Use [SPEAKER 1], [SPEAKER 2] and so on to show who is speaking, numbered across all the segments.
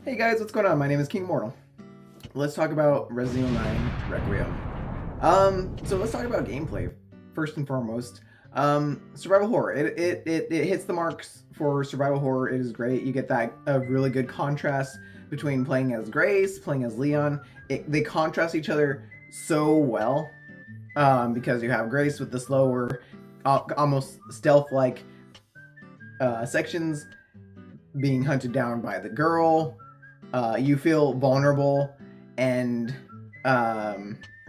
[SPEAKER 1] Hey guys, what's going on? My name is King Immortal. Let's talk about Resident Evil 9 Requiem. So let's talk about gameplay first and foremost. Survival horror. It hits the marks for survival horror. It is great. You get that a really good contrast between playing as Grace, playing as Leon. They contrast each other so well because you have Grace with the slower, almost stealth-like sections being hunted down by the girl. You feel vulnerable and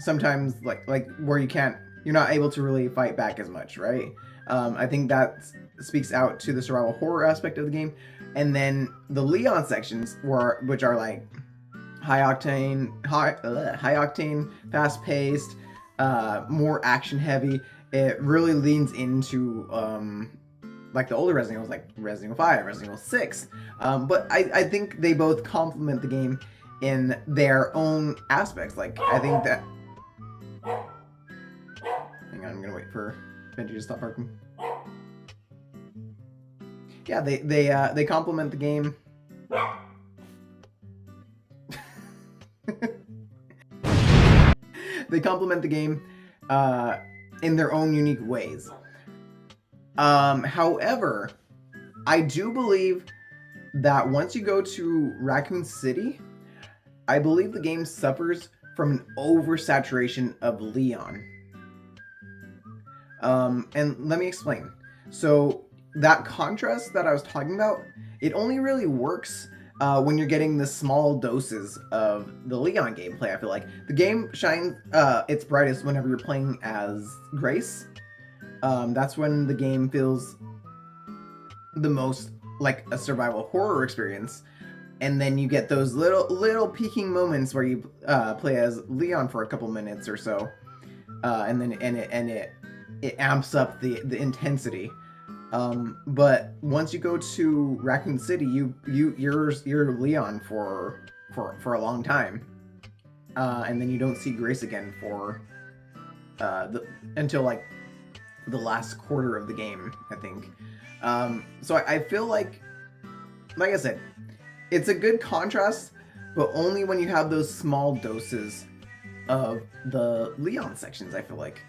[SPEAKER 1] sometimes like where you're not able to really fight back as much, right? I think that speaks out to the survival horror aspect of the game. And then the Leon sections which are like high octane, fast paced, more action heavy. It really leans into like the older Resident Evil, like Resident Evil 5, Resident Evil 6. But I think they both complement the game in their own aspects. Like, I think that. Hang on, I'm gonna wait for Benji to stop barking. Yeah, they complement the game. They complement the game in their own unique ways. However, I do believe that once you go to Raccoon City, I believe the game suffers from an oversaturation of Leon. And let me explain. So that contrast that I was talking about, it only really works when you're getting the small doses of the Leon gameplay. I feel like the game shines its brightest whenever you're playing as Grace. That's when the game feels the most like a survival horror experience, and then you get those little peaking moments where you play as Leon for a couple minutes or so, and then it amps up the intensity. But once you go to Raccoon City, you're Leon for a long time, and then you don't see Grace again for until like the last quarter of the game, I think. So I feel like I said, it's a good contrast, but only when you have those small doses of the Leon sections. I feel like,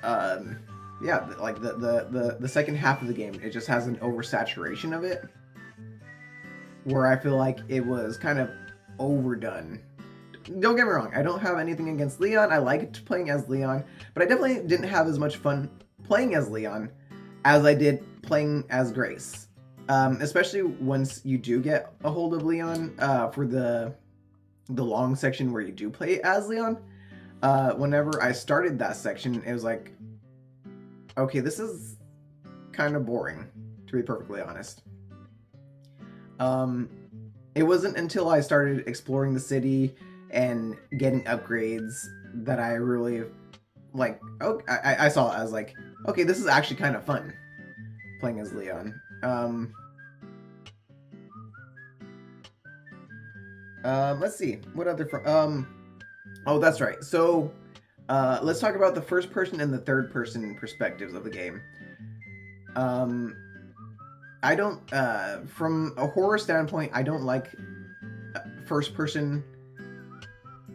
[SPEAKER 1] yeah, like the second half of the game, it just has an oversaturation of it, where I feel like it was kind of overdone. Don't get me wrong, I don't have anything against Leon. I liked playing as Leon, but I definitely didn't have as much fun playing as Leon as I did playing as Grace. Especially once you do get a hold of Leon for the long section where you do play as Leon. Whenever I started that section, it was like, okay, this is kind of boring, to be perfectly honest. It wasn't until I started exploring the city and getting upgrades that I really like. Oh, I saw it as like, okay, this is actually kind of fun playing as Leon. Let's see what other. Oh, that's right. So, let's talk about the first person and the third person perspectives of the game. I don't. From a horror standpoint, I don't like first person.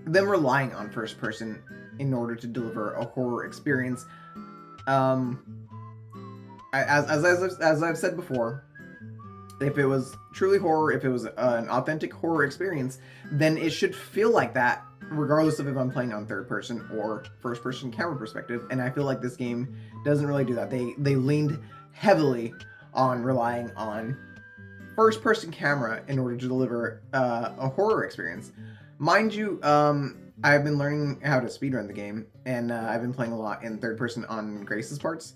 [SPEAKER 1] Them relying on first person in order to deliver a horror experience. As I've said before, if it was truly horror, if it was an authentic horror experience, then it should feel like that, regardless of if I'm playing on third person or first person camera perspective. And I feel like this game doesn't really do that. They leaned heavily on relying on first person camera in order to deliver a horror experience. Mind you, I've been learning how to speedrun the game, and I've been playing a lot in third person on Grace's parts.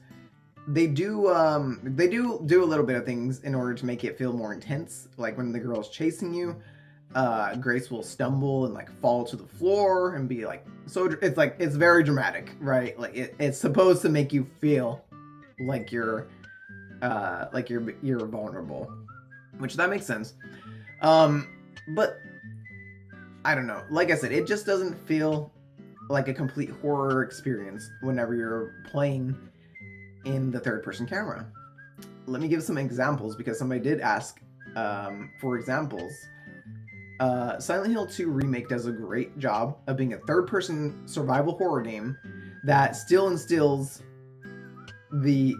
[SPEAKER 1] They do a little bit of things in order to make it feel more intense. Like when the girl's chasing you, Grace will stumble and like fall to the floor and be like, so it's very dramatic, right? Like it's supposed to make you feel like you're vulnerable, which that makes sense. But I don't know. Like I said, it just doesn't feel like a complete horror experience whenever you're playing in the third person camera. Let me give some examples because somebody did ask for examples Silent Hill 2 Remake does a great job of being a third-person survival horror game that still instills the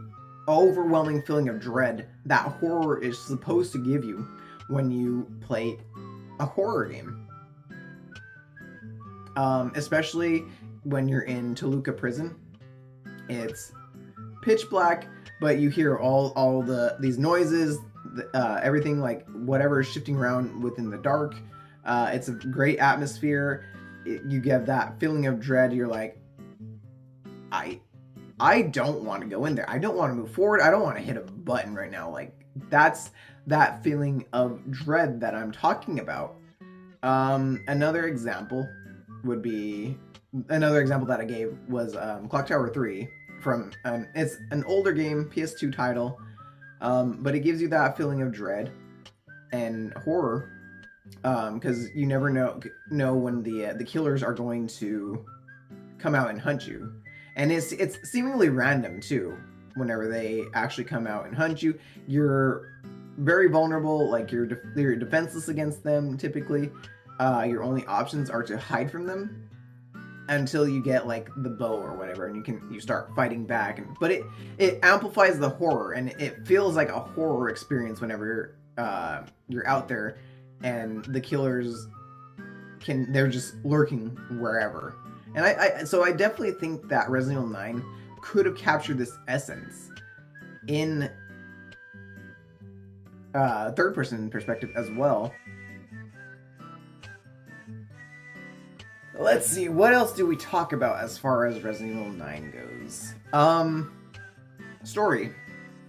[SPEAKER 1] overwhelming feeling of dread that horror is supposed to give you when you play a horror game. Especially when you're in Toluca prison. It's pitch black, but you hear all these noises, everything, like whatever is shifting around within the dark. It's a great atmosphere. You get that feeling of dread. You're like, I don't want to go in there. I don't want to move forward. I don't want to hit a button right now. Like, that's that feeling of dread that I'm talking about. Another example that I gave was Clock Tower 3 from it's an older game, PS2 title, but it gives you that feeling of dread and horror, because you never know when the killers are going to come out and hunt you, and it's seemingly random too. Whenever they actually come out and hunt you, you're very vulnerable. Like you're defenseless against them typically. Your only options are to hide from them until you get like the bow or whatever, and you start fighting back. But it amplifies the horror, and it feels like a horror experience whenever you're out there, and the killers they're just lurking wherever. And so I definitely think that Resident Evil 9 could have captured this essence in third-person perspective as well. Let's see, what else do we talk about as far as Resident Evil 9 goes? Story.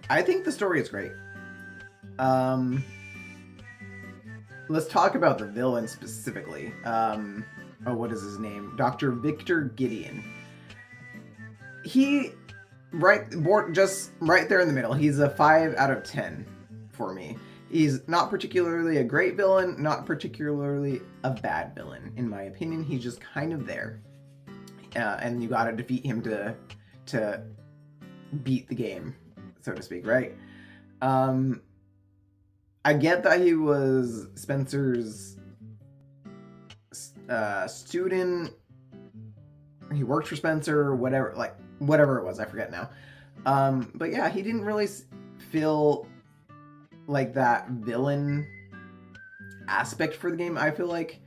[SPEAKER 1] I think the story is great. Let's talk about the villain specifically. What is his name? Dr. Victor Gideon. He, just right there in the middle. He's a 5 out of 10 for me. He's not particularly a great villain, not particularly a bad villain. In my opinion, he's just kind of there. And you gotta defeat him to beat the game, so to speak, right? I get that he was Spencer's student. He worked for Spencer, whatever it was, I forget now. But yeah, he didn't really feel like that villain aspect for the game, I feel like.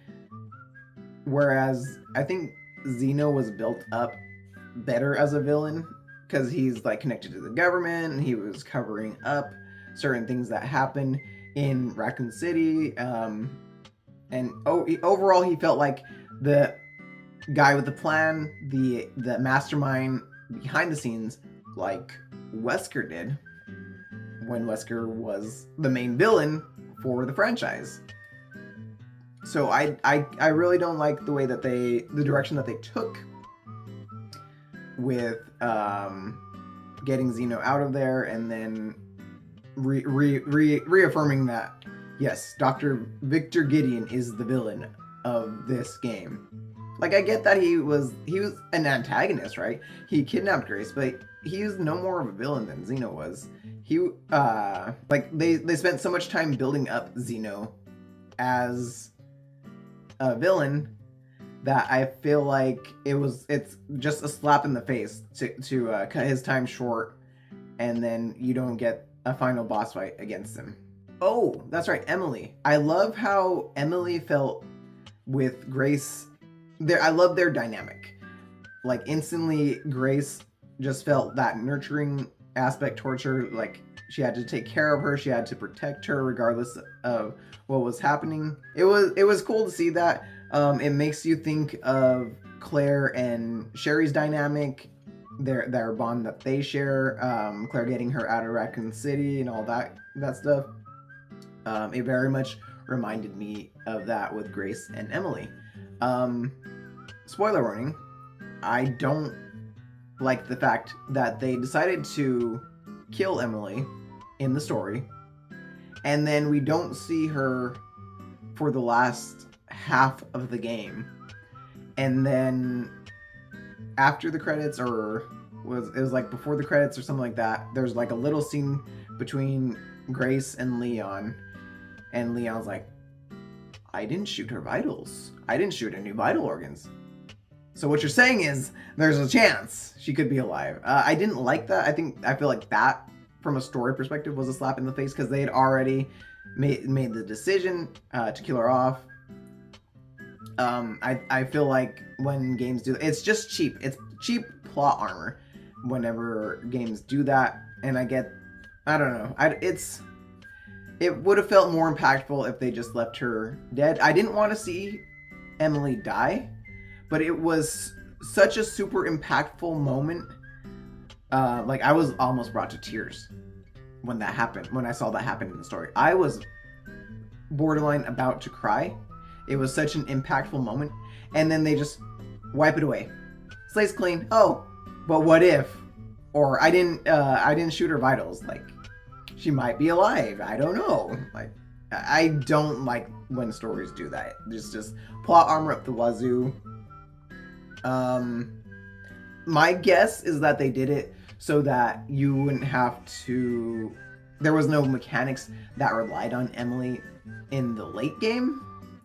[SPEAKER 1] Whereas I think Zeno was built up better as a villain because he's like connected to the government, and he was covering up certain things that happened in Raccoon City. And overall, he felt like the guy with the plan, the mastermind behind the scenes, like Wesker did when Wesker was the main villain for the franchise. So I really don't like the way that the direction that they took with getting Zeno out of there, and then reaffirming that, yes, Dr. Victor Gideon is the villain of this game. Like, I get that he was an antagonist, right? He kidnapped Grace, but he's no more of a villain than Zeno was. He they spent so much time building up Zeno as a villain that I feel like it's just a slap in the face to cut his time short, and then you don't get a final boss fight against him. Oh, that's right, Emily. I love how Emily felt with Grace. I love their dynamic. Like, instantly, Grace just felt that nurturing aspect towards her. Like, she had to take care of her. She had to protect her regardless of what was happening. It was cool to see that. It makes you think of Claire and Sherry's dynamic, their bond that they share. Claire getting her out of Raccoon City and all that stuff. It very much reminded me of that with Grace and Emily. Spoiler warning, I don't like the fact that they decided to kill Emily in the story, and then we don't see her for the last half of the game. And then after the credits, or it was like before the credits or something like that, there's like a little scene between Grace and Leon, and Leon's like, I didn't shoot her vitals. I didn't shoot her new vital organs. So what you're saying is there's a chance she could be alive. I didn't like that. I feel like that, from a story perspective, was a slap in the face because they had already made the decision to kill her off. I feel like when games do, it's just cheap. It's cheap plot armor whenever games do that, and I don't know. It would have felt more impactful if they just left her dead. I didn't want to see Emily die, but it was such a super impactful moment. Like, I was almost brought to tears when that happened. When I saw that happen in the story, I was borderline about to cry. It was such an impactful moment, and then they just wipe it away. Slate's clean. Oh, but what if? Or I didn't shoot her vitals. Like, she might be alive. I don't know. Like, I don't like when stories do that. Just plot armor up the wazoo. My guess is that they did it so that you wouldn't have to. There was no mechanics that relied on Emily in the late game.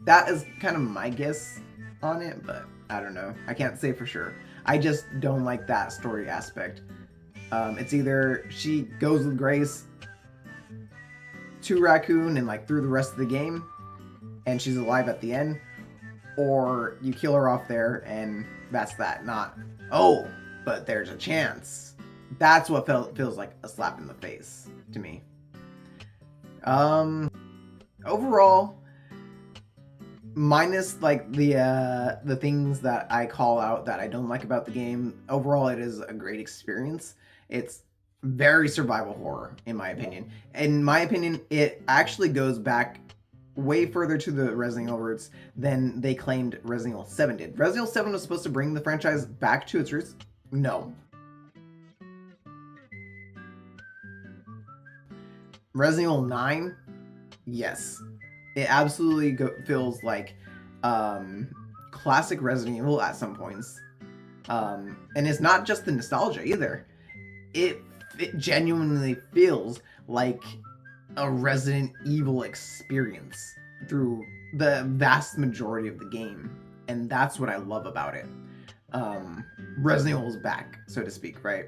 [SPEAKER 1] That is kind of my guess on it, but I don't know. I can't say for sure. I just don't like that story aspect. It's either she goes with Grace to Raccoon and like through the rest of the game, and she's alive at the end, or you kill her off there and that's that. Not, oh, but there's a chance. That's what feels like a slap in the face to me. Overall, minus like the things that I call out that I don't like about the game, overall it is a great experience. It's very survival horror, in my opinion. In my opinion, it actually goes back way further to the Resident Evil roots than they claimed Resident Evil 7 did. Resident Evil 7 was supposed to bring the franchise back to its roots. No. Resident Evil 9, yes. It absolutely feels like classic Resident Evil at some points. And it's not just the nostalgia either. It genuinely feels like a Resident Evil experience through the vast majority of the game. And that's what I love about it. Resident Evil is back, so to speak, right?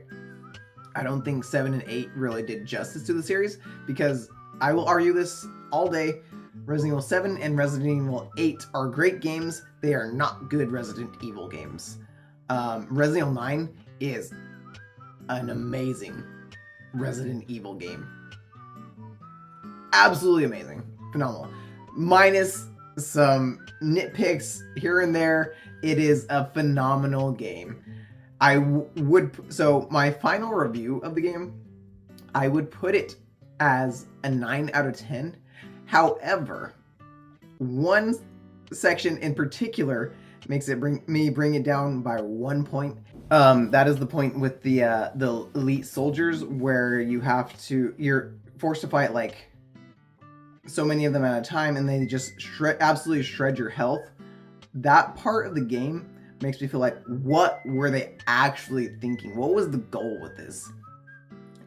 [SPEAKER 1] I don't think 7 and 8 really did justice to the series, because I will argue this all day. Resident Evil 7 and Resident Evil 8 are great games. They are not good Resident Evil games. Resident Evil 9 is an amazing Resident Evil game. Absolutely amazing. Phenomenal. Minus some nitpicks here and there, it is a phenomenal game. So my final review of the game, I would put it as a 9 out of 10. However, one section in particular makes it bring it down by 1 point. That is the point with the elite soldiers, where you're forced to fight like so many of them at a time, and they just absolutely shred your health. That part of the game makes me feel like, what were they actually thinking? What was the goal with this?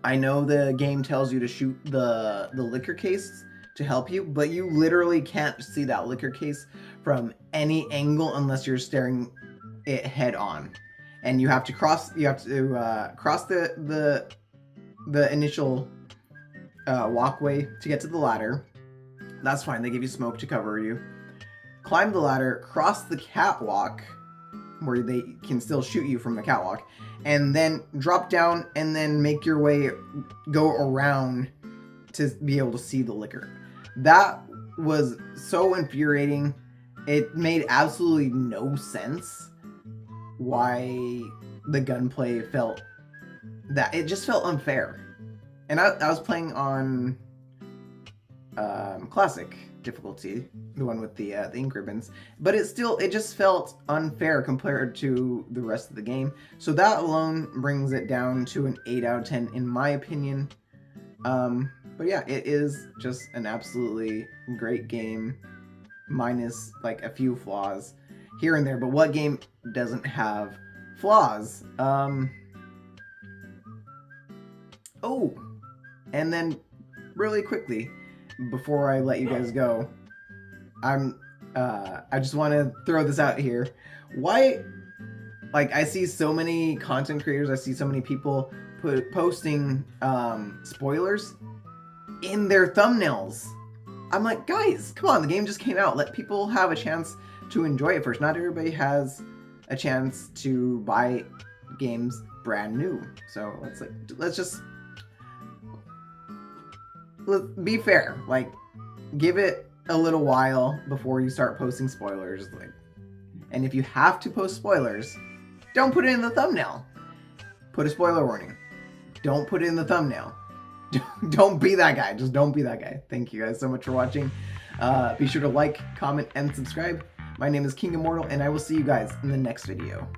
[SPEAKER 1] I know the game tells you to shoot the liquor case to help you, but you literally can't see that liquor case from any angle unless you're staring it head on. And you have to cross the initial walkway to get to the ladder. That's fine. They give you smoke to cover you. Climb the ladder, cross the catwalk, where they can still shoot you from the catwalk, and then drop down and then make your way, go around to be able to see the liquor. That was so infuriating. It made absolutely no sense why the gunplay felt that. It just felt unfair. And I was playing on classic difficulty, the one with the ink ribbons, but it just felt unfair compared to the rest of the game. So that alone brings it down to an 8 out of 10 in my opinion. But yeah, it is just an absolutely great game, minus like a few flaws here and there. But what game doesn't have flaws? Oh, and then really quickly, before I let you guys go, I'm I just want to throw this out here. Why, like, I see so many content creators, I see so many people posting spoilers in their thumbnails. I'm like, guys, come on, the game just came out. Let people have a chance to enjoy it first. Not everybody has a chance to buy games brand new. So let's be fair. Like, give it a little while before you start posting spoilers. Like, and if you have to post spoilers, don't put it in the thumbnail. Put a spoiler warning. Don't put it in the thumbnail. Don't be that guy. Just don't be that guy. Thank you guys so much for watching. Be sure to like, comment, and subscribe. My name is Kin5 Immortal, and I will see you guys in the next video.